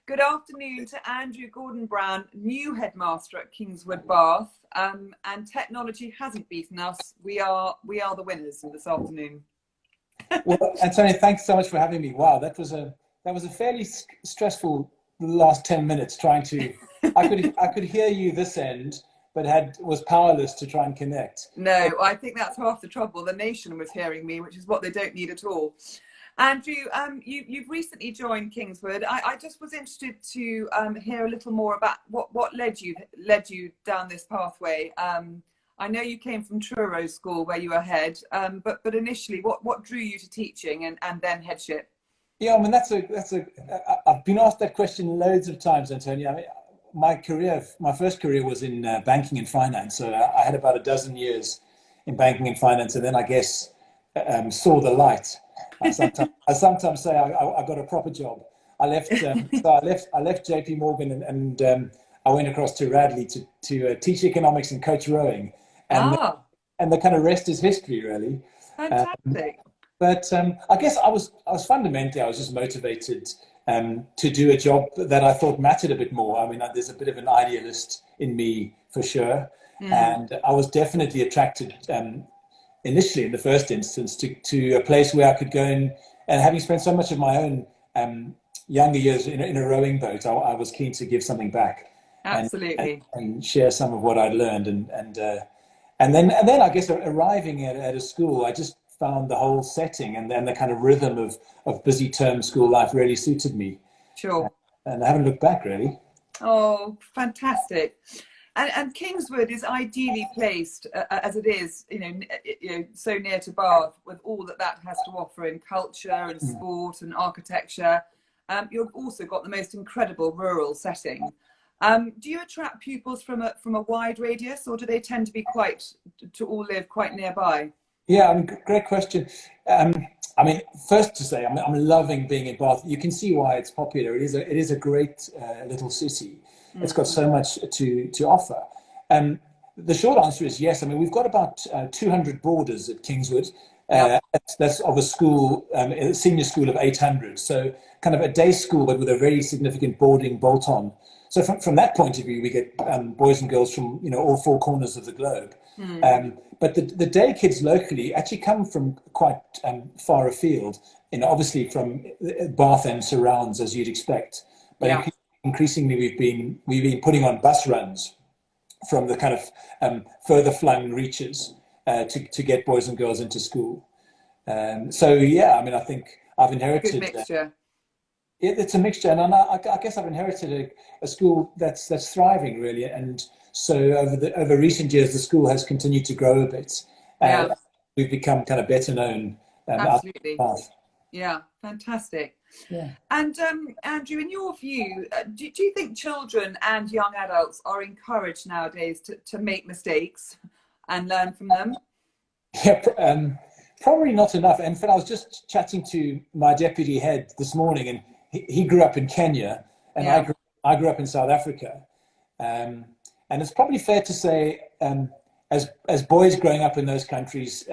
Good afternoon to Andrew Gordon-Brown, new headmaster at Kingswood, Bath. And technology hasn't beaten us. We are the winners this afternoon. Well, Antonio, thanks so much for having me. Wow, that was a fairly stressful last 10 minutes trying to. I could hear you this end, but was powerless to try and connect. No, I think that's half the trouble. The nation was hearing me, which is what they don't need at all. Andrew, you've recently joined Kingswood. I just was interested to hear a little more about what led you down this pathway. I know you came from Truro School where you were head, but initially, what drew you to teaching and then headship? Yeah, I mean I've been asked that question loads of times, Antonio. I mean, my first career was in banking and finance, so I had about a dozen years in banking and finance, and then I guess saw the light. I sometimes say I got a proper job. I left JP Morgan and I went across to Radley to teach economics and coach rowing, and the kind of rest is history, really. Fantastic. But I guess I was just motivated to do a job that I thought mattered a bit more. I mean, there's a bit of an idealist in me for sure, and I was definitely attracted. Initially, in the first instance, to a place where I could go and having spent so much of my own younger years in a rowing boat, I was keen to give something back. Absolutely. And share some of what I'd learned. And then I guess arriving at a school, I just found the whole setting and then the kind of rhythm of busy term school life really suited me. Sure. And I haven't looked back, really. Oh, fantastic. And Kingswood is ideally placed as it is, so near to Bath, with all that has to offer in culture and sport and architecture. You've also got the most incredible rural setting. Do you attract pupils from a wide radius, or do they tend to all live quite nearby? Yeah, I mean, great question. I mean, first to say, I'm loving being in Bath. You can see why it's popular. It is a great little city. It's got so much to offer. The short answer is yes. I mean, we've got about 200 boarders at Kingswood. That's of a school, a senior school of 800. So kind of a day school, but with a very significant boarding bolt-on. So from that point of view, we get boys and girls from all four corners of the globe. But the day kids locally actually come from quite far afield. Obviously from Bath and surrounds, as you'd expect. But increasingly, we've been putting on bus runs from the kind of further flung reaches to get boys and girls into school. So yeah, I mean, I think I've inherited. Good mixture. It's a mixture, and I guess I've inherited a school that's thriving really, and so over recent years the school has continued to grow a bit. We've become kind of better known. Absolutely. Yeah, fantastic. Yeah. And Andrew, in your view, do you think children and young adults are encouraged nowadays to make mistakes and learn from them? Yeah, probably not enough. In fact, I was just chatting to my deputy head this morning, and he grew up in Kenya, and I grew up in South Africa. And it's probably fair to say, as boys growing up in those countries,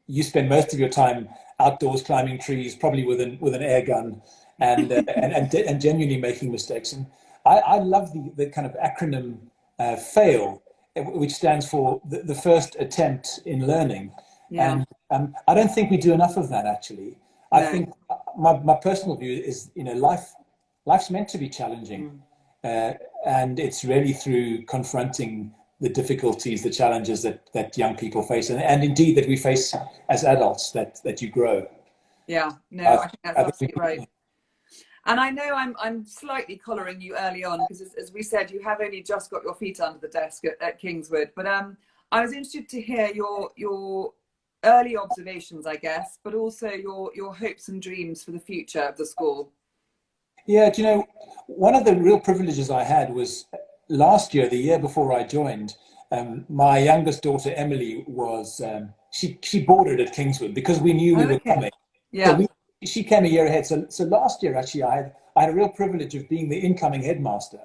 you spend most of your time outdoors climbing trees, probably with an air gun, and genuinely making mistakes. And I love the kind of acronym FAIL, which stands for the first attempt in learning. And I don't think we do enough of that, actually. No. I think my personal view is, life's meant to be challenging, and it's really through confronting the difficulties, the challenges that young people face, and indeed that we face as adults, that you grow. Yeah, no, I think that's absolutely right. And I know I'm slightly collaring you early on, because as we said, you have only just got your feet under the desk at Kingswood. But I was interested to hear your early observations, I guess, but also your hopes and dreams for the future of the school. Yeah, one of the real privileges I had was last year, the year before I joined, my youngest daughter, Emily, was, she boarded at Kingswood because we knew we were coming. Yeah. So she came a year ahead. So last year, actually, I had a real privilege of being the incoming headmaster.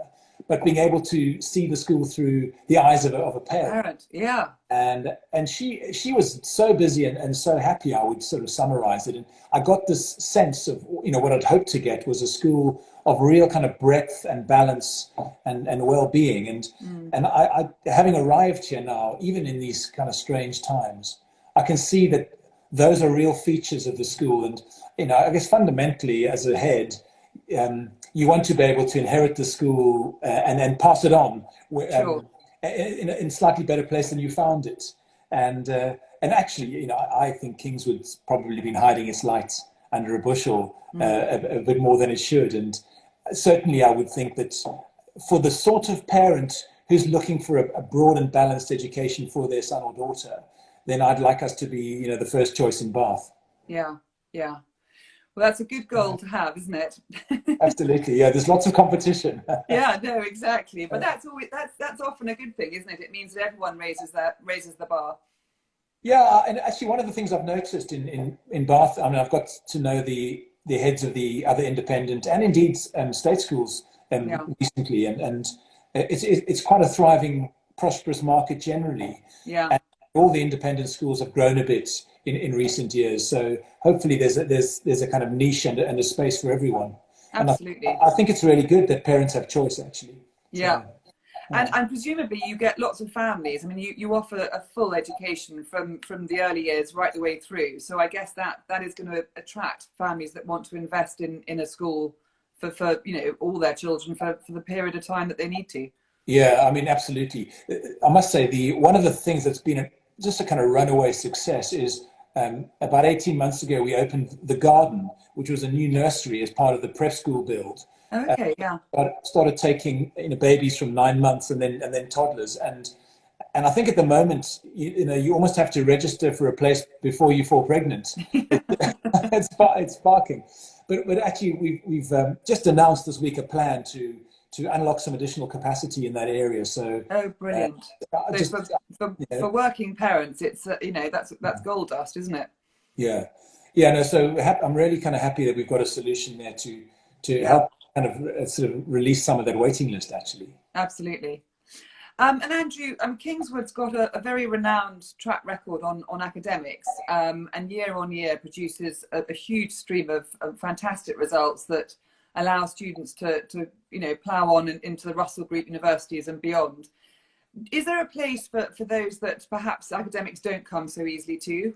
but being able to see the school through the eyes of a parent. Yeah. And she was so busy and so happy, I would sort of summarize it. And I got this sense of, what I'd hoped to get was a school of real kind of breadth and balance and well-being. And I having arrived here now, even in these kind of strange times, I can see that those are real features of the school. And, I guess fundamentally as a head, you want to be able to inherit the school and then pass it on. Sure. In a slightly better place than you found it. And actually, I think Kingswood's probably been hiding its light under a bushel a bit more than it should. And certainly I would think that for the sort of parent who's looking for a broad and balanced education for their son or daughter, then I'd like us to be, the first choice in Bath. Yeah. Well, that's a good goal to have, isn't it? Absolutely, yeah. There's lots of competition. Yeah, no, exactly. But that's often a good thing, isn't it? It means that everyone raises the bar. Yeah, and actually, one of the things I've noticed in Bath, I mean, I've got to know the heads of the other independent and indeed state schools recently, and it's quite a thriving, prosperous market generally. Yeah. And all the independent schools have grown a bit in recent years. So hopefully there's a kind of niche and a space for everyone. Absolutely. And I think it's really good that parents have choice, actually. Yeah. So, and presumably you get lots of families. I mean, you offer a full education from the early years right the way through. So I guess that is going to attract families that want to invest in a school for all their children for the period of time that they need to. Yeah, I mean, absolutely. I must say one of the things that's been just a kind of runaway success is about 18 months ago, we opened The Garden, which was a new nursery as part of the prep school build. Okay, yeah. Started taking babies from 9 months and then toddlers. And I think at the moment, you almost have to register for a place before you fall pregnant. It's sparking. But actually, we've just announced this week a plan to unlock some additional capacity in that area. So brilliant! For working parents, it's that's gold dust, isn't it? Yeah. No. So I'm really kind of happy that we've got a solution there to help kind of sort of release some of that waiting list. Actually. Absolutely. And Andrew, Kingswood's got a very renowned track record on academics, and year on year produces a huge stream of fantastic results that allow students to plough on into the Russell Group universities and beyond. Is there a place for those that perhaps academics don't come so easily to?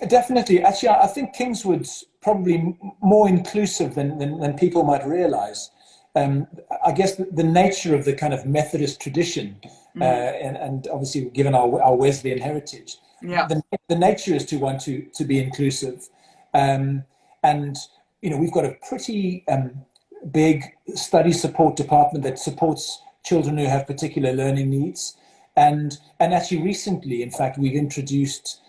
Definitely. Actually, I think Kingswood's probably more inclusive than people might realise. I guess the nature of the kind of Methodist tradition, and obviously given our Wesleyan heritage, the nature is to want to be inclusive, and we've got a pretty big study support department that supports children who have particular learning needs, and actually recently, in fact, we've introduced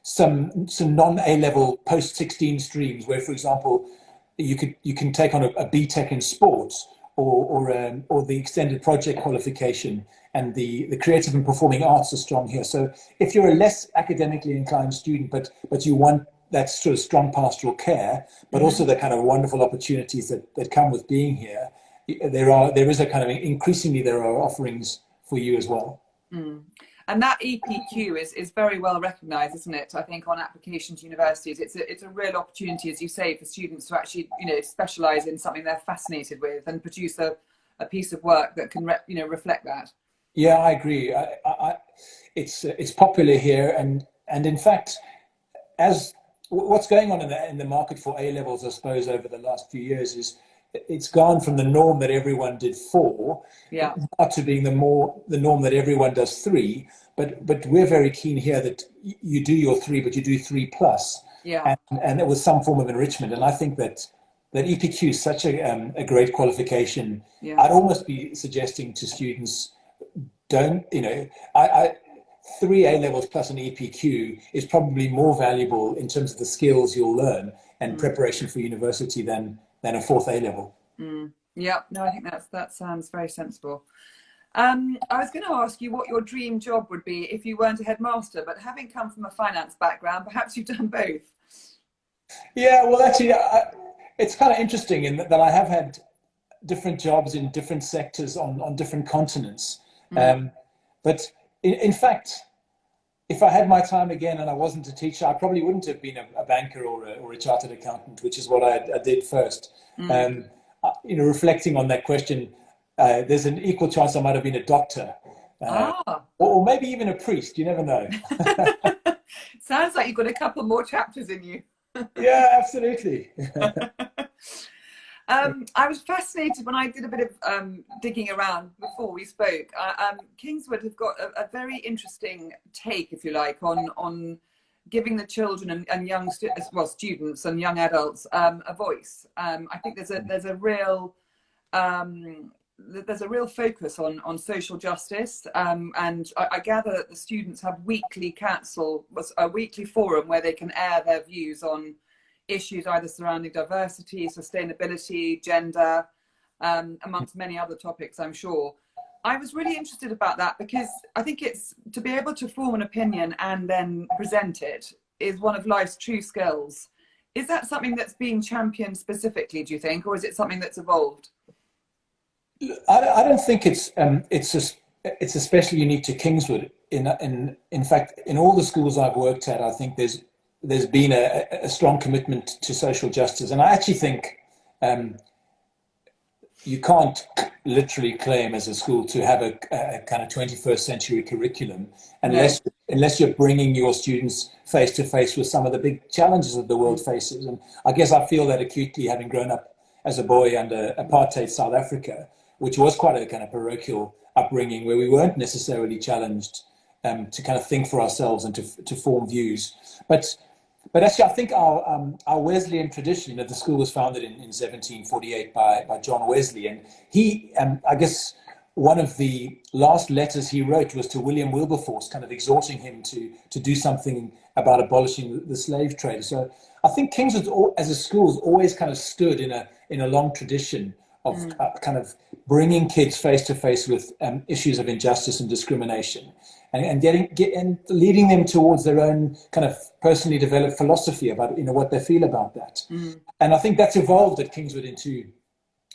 some non-A-level post-16 streams where, for example, you can take on a BTEC in sports or the extended project qualification, and the creative and performing arts are strong here. So if you're a less academically inclined student, but you want that sort of strong pastoral care, but also the kind of wonderful opportunities that come with being here, there is a kind of increasingly there are offerings for you as well. And that EPQ is very well recognised, isn't it? I think on application to universities, it's a real opportunity, as you say, for students to actually specialise in something they're fascinated with and produce a piece of work that can reflect that. Yeah, I agree. It's popular here, and in fact, as what's going on in the market for A levels, I suppose, over the last few years is it's gone from the norm that everyone did 4 to being the norm that everyone does 3. But we're very keen here that you do your 3, but you do 3+, and it was some form of enrichment. And I think that EPQ is such a great qualification. I'd almost be suggesting to students, don't 3 A levels plus an EPQ is probably more valuable in terms of the skills you'll learn and preparation for university than a 4th A level. Yeah, no, I think that sounds very sensible. I was going to ask you what your dream job would be if you weren't a headmaster, but having come from a finance background, perhaps you've done both. Yeah, well, actually, it's kind of interesting in that I have had different jobs in different sectors on different continents. But in fact, if I had my time again and I wasn't a teacher, I probably wouldn't have been a banker or a chartered accountant, which is what I did first. Reflecting on that question, there's an equal chance I might have been a doctor, or maybe even a priest. You never know. Sounds like you've got a couple more chapters in you. Yeah, absolutely. I was fascinated when I did a bit of digging around before we spoke. Kingswood have got a very interesting take, if you like, on giving the children and young students and young adults a voice. I think there's a real focus on social justice, and I gather that the students have weekly a weekly forum where they can air their views on issues either surrounding diversity, sustainability, gender, amongst many other topics, I'm sure. I was really interested about that because I think it's to be able to form an opinion and then present it is one of life's true skills. Is that something that's being championed specifically, do you think, or is it something that's evolved? I don't think it's especially unique to Kingswood. In fact, in all the schools I've worked at, I think there's been a strong commitment to social justice. And I actually think you can't literally claim as a school to have a kind of 21st century curriculum unless you're bringing your students face to face with some of the big challenges that the world faces. And I guess I feel that acutely, having grown up as a boy under apartheid South Africa, which was quite a kind of parochial upbringing where we weren't necessarily challenged to kind of think for ourselves and to form views. But actually, I think our Wesleyan tradition, the school was founded in 1748 by John Wesley, and he, I guess, one of the last letters he wrote was to William Wilberforce, kind of exhorting him to do something about abolishing the slave trade. So I think Kingswood, as a school, has always kind of stood in a long tradition of kind of bringing kids face to face with issues of injustice and discrimination, and leading them towards their own kind of personally developed philosophy about what they feel about that. And I think that's evolved at Kingswood into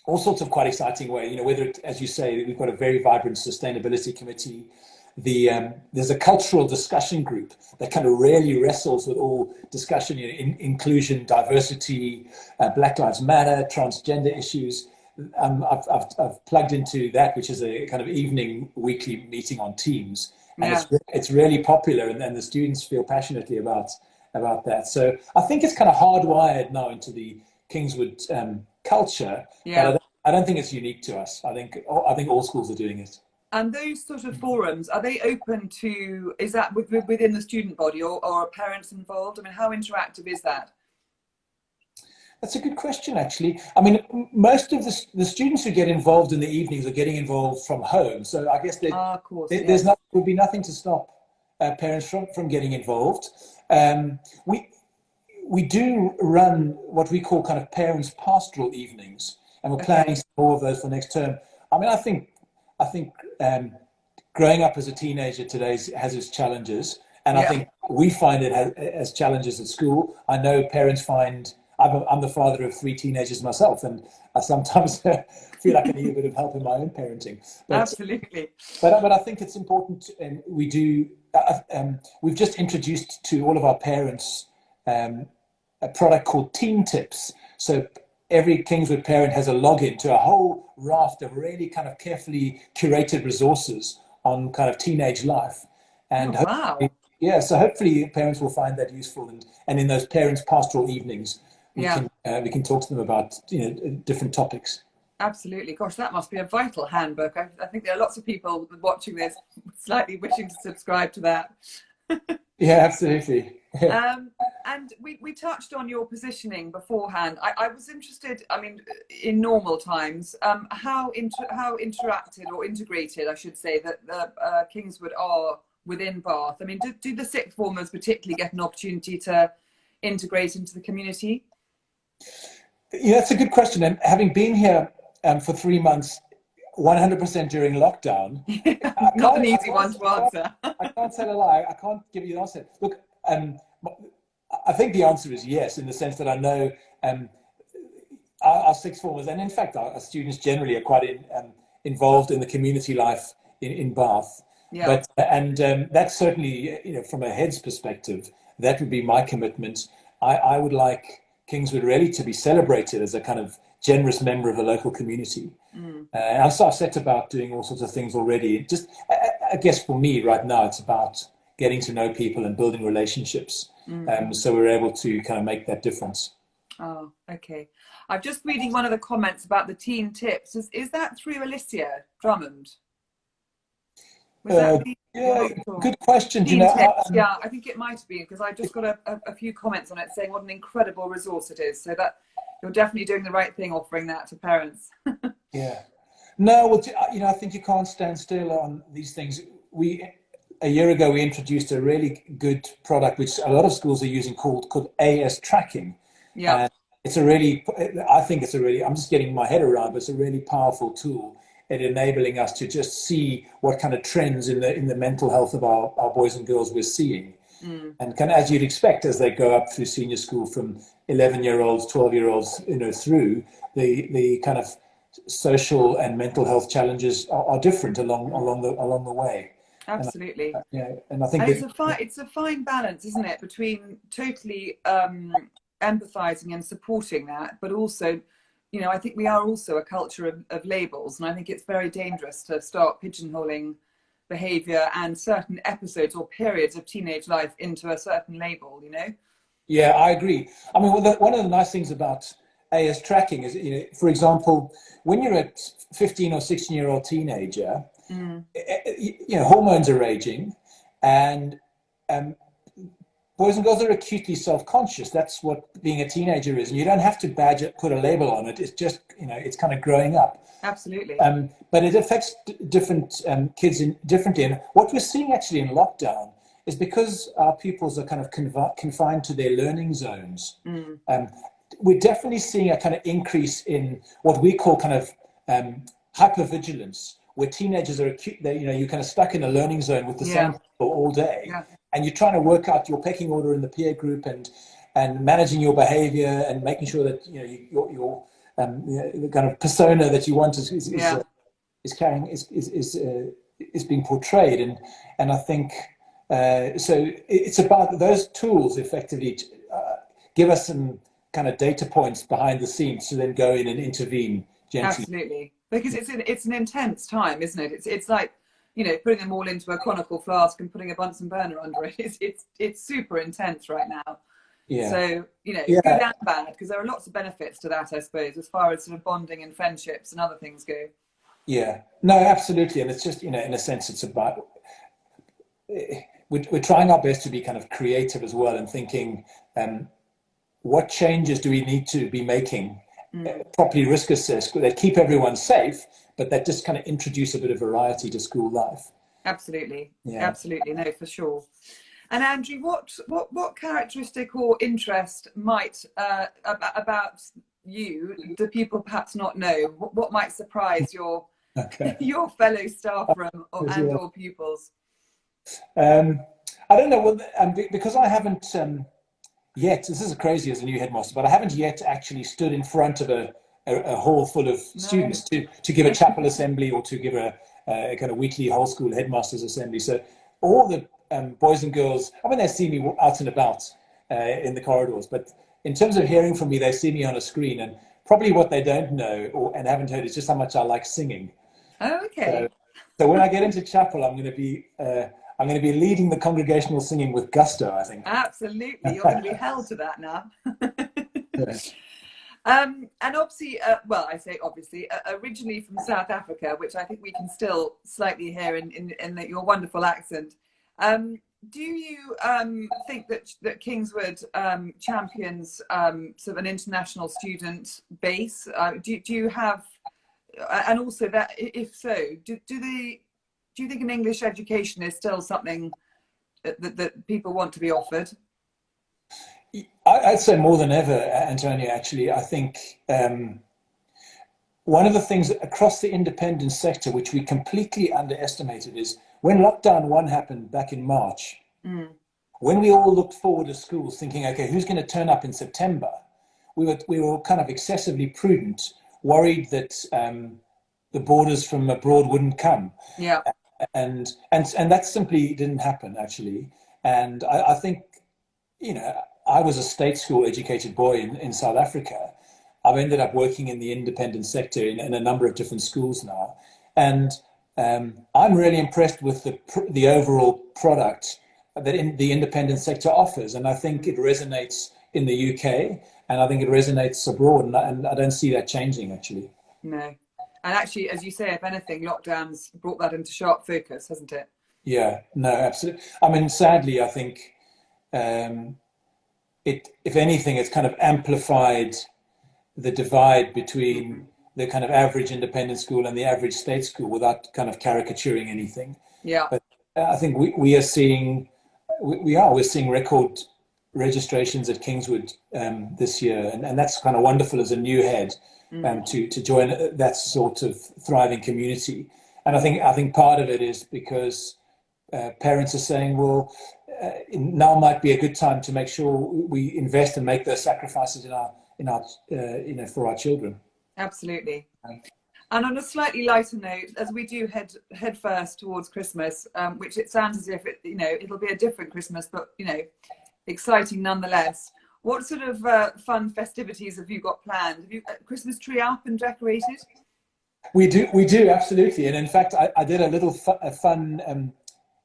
all sorts of quite exciting way. Whether it, as you say, we've got a very vibrant sustainability committee. There's a cultural discussion group that kind of really wrestles with all discussion, inclusion, diversity, Black Lives Matter, transgender issues. I've plugged into that, which is a kind of evening weekly meeting on Teams, and it's really popular, and the students feel passionately about that. So I think it's kind of hardwired now into the Kingswood culture. But I don't think it's unique to us. I think all schools are doing it. And those sort of forums, are they open to? Is that within the student body, or are parents involved? I mean, how interactive is that? That's a good question, actually. I mean, most of the students who get involved in the evenings are getting involved from home. So I guess there would be nothing to stop parents from getting involved. We do run what we call kind of parents' pastoral evenings, and we're planning some more of those for next term. I mean, I think growing up as a teenager today has its challenges, and I think we find it as challenges at school. I know parents find. I'm the father of 3 teenagers myself, and I sometimes feel like I need a bit of help in my own parenting. Absolutely. But I think it's important, and we do. We've just introduced to all of our parents a product called Teen Tips. So every Kingswood parent has a login to a whole raft of really kind of carefully curated resources on kind of teenage life. And so hopefully parents will find that useful, and in those parents' pastoral evenings, we can talk to them about different topics. Absolutely. Gosh, that must be a vital handbook. I think there are lots of people watching this slightly wishing to subscribe to that. Yeah, absolutely. And we touched on your positioning beforehand. I was interested, I mean, in normal times, how interacted or integrated, I should say, that the Kingswood are within Bath. I mean, do the sixth formers particularly get an opportunity to integrate into the community? Yeah, that's a good question. And having been here for 3 months, 100% during lockdown, not an easy one to answer. I can't tell a lie. I can't give you an answer. Look, I think the answer is yes, in the sense that I know our sixth formers, and in fact our students generally are quite involved in the community life in Bath. Yeah. But that's certainly, you know, from a head's perspective, that would be my commitment. I would like Kingswood really to be celebrated as a kind of generous member of the local community. And I've set about doing all sorts of things already. Just, I guess for me right now, it's about getting to know people and building relationships. So we're able to kind of make that difference. Oh, okay. I'm just reading one of the comments about the teen tips. Is that through Alicia Drummond? Yeah, good question. Do you know, tips? Yeah, I think it might be, because I just got a few comments on it saying what an incredible resource it is. So that you're definitely doing the right thing offering that to parents. Yeah. No, well, you know, I think you can't stand still on these things. A year ago, we introduced a really good product, which a lot of schools are using, called AS tracking. Yeah. And I'm just getting my head around, but it's a really powerful tool at enabling us to just see what kind of trends in the mental health of our boys and girls we're seeing. And kind of, as you'd expect, as they go up through senior school from 11-year-olds, 12-year-olds, you know, through the kind of social and mental health challenges are different along the way. Absolutely. And I think it's a fine balance, isn't it, between totally empathizing and supporting that, but also, you know, I think we are also a culture of labels, and I think it's very dangerous to start pigeonholing behavior and certain episodes or periods of teenage life into a certain label, you know? Yeah, I agree. I mean, one of the nice things about AS tracking is, you know, for example, when you're a 15 or 16-year-old teenager, you know, hormones are raging, and boys and girls are acutely self-conscious. That's what being a teenager is, and you don't have to put a label on it. It's just, you know, it's kind of growing up. Absolutely. But it affects different kids differently. And what we're seeing actually in lockdown is, because our pupils are kind of confined to their learning zones, we're definitely seeing a kind of increase in what we call kind of hypervigilance, where teenagers are acute. You know, you're kind of stuck in a learning zone with the same people all day, and you're trying to work out your pecking order in the peer group and managing your behavior and making sure that, you know, your the kind of persona that you want is being portrayed, and I think so. It's about those tools effectively give us some kind of data points behind the scenes to then go in and intervene gently. Absolutely, because it's an intense time, isn't it? It's like, you know, putting them all into a conical flask and putting a Bunsen burner under it. It's super intense right now. Yeah. So, you know, good and bad, because there are lots of benefits to that, I suppose, as far as sort of bonding and friendships and other things go. Yeah, no, absolutely. And it's just, you know, in a sense, it's about, we're trying our best to be kind of creative as well, and thinking, what changes do we need to be making, properly risk assess, that keep everyone safe, but that just kind of introduce a bit of variety to school life. Absolutely. Yeah. Absolutely. No, for sure. And Andrew, what characteristic or interest might about you do people perhaps not know? What might surprise your fellow staff or pupils? I don't know. Well, because I haven't yet. This is crazy as a new headmaster, but I haven't yet actually stood in front of a hall full of students to give a chapel assembly or to give a kind of weekly whole school headmasters assembly. So all the boys and girls, I mean, they see me out and about in the corridors, but in terms of hearing from me, they see me on a screen, and probably what they don't know and haven't heard is just how much I like singing. Oh, okay. So when I get into chapel, I'm going to be leading the congregational singing with gusto, I think. Absolutely, you're going to be held to that now. And obviously, well, I say obviously, originally from South Africa, which I think we can still slightly hear in your wonderful accent. Do you think that Kingswood champions sort of an international student base? Do you have, and also that, if so, do you think an English education is still something that people want to be offered? I'd say more than ever, Antonia, actually. I think one of the things across the independent sector, which we completely underestimated, is when lockdown 1 happened back in March, when we all looked forward to schools thinking, okay, who's going to turn up in September? we were kind of excessively prudent, worried that the boarders from abroad wouldn't come. Yeah. And that simply didn't happen, actually. And I think, I was a state school educated boy in South Africa. I've ended up working in the independent sector in a number of different schools now. And I'm really impressed with the overall product that the independent sector offers. And I think it resonates in the UK, and I think it resonates abroad. And I don't see that changing, actually. No. And actually, as you say, if anything, lockdowns brought that into sharp focus, hasn't it? Yeah, no, absolutely. I mean, sadly, I think if anything, it's kind of amplified the divide between the kind of average independent school and the average state school, without kind of caricaturing anything. Yeah. But I think we're seeing record registrations at Kingswood this year, and that's kind of wonderful as a new head to join that sort of thriving community. And I think part of it is because parents are saying, well, now might be a good time to make sure we invest and make those sacrifices for our children. Absolutely. And on a slightly lighter note, as we do head first towards Christmas, which it sounds as if it'll be a different Christmas, but exciting nonetheless. What sort of fun festivities have you got planned? Have you Christmas tree up and decorated? We do absolutely. And in fact, I did a little fun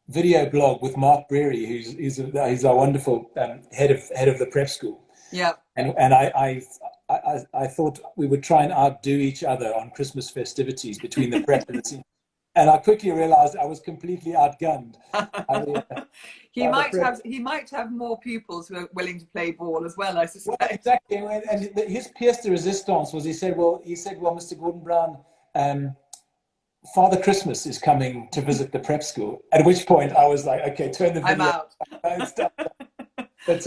video blog with Mark Breary, who's our wonderful head of the prep school. Yeah. And I thought we would try and outdo each other on Christmas festivities between the prep and the senior. And I quickly realised I was completely outgunned. He might have more pupils who are willing to play ball as well, I suspect. Well, exactly. And his pièce de résistance was he said, well, Mr. Gordon Brown, Father Christmas is coming to visit the prep school. At which point I was like, okay, turn the video. I'm out. But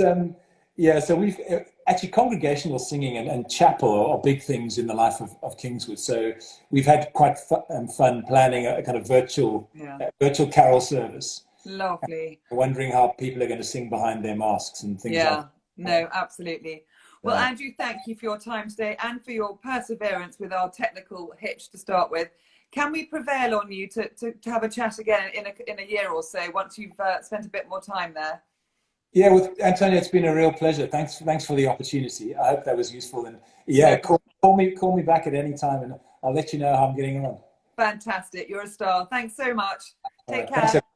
yeah, so we've actually congregational singing and chapel are big things in the life of Kingswood. So we've had quite fun planning a kind of virtual carol service. Lovely. Wondering how people are going to sing behind their masks and things like that. No, absolutely. Well, Andrew, thank you for your time today and for your perseverance with our technical hitch to start with. Can we prevail on you to have a chat again in a year or so once you've spent a bit more time there? Yeah, with Antonia, it's been a real pleasure. Thanks for the opportunity. I hope that was useful. And call me back at any time, and I'll let you know how I'm getting on. Fantastic. You're a star. Thanks so much. Take care. Thanks,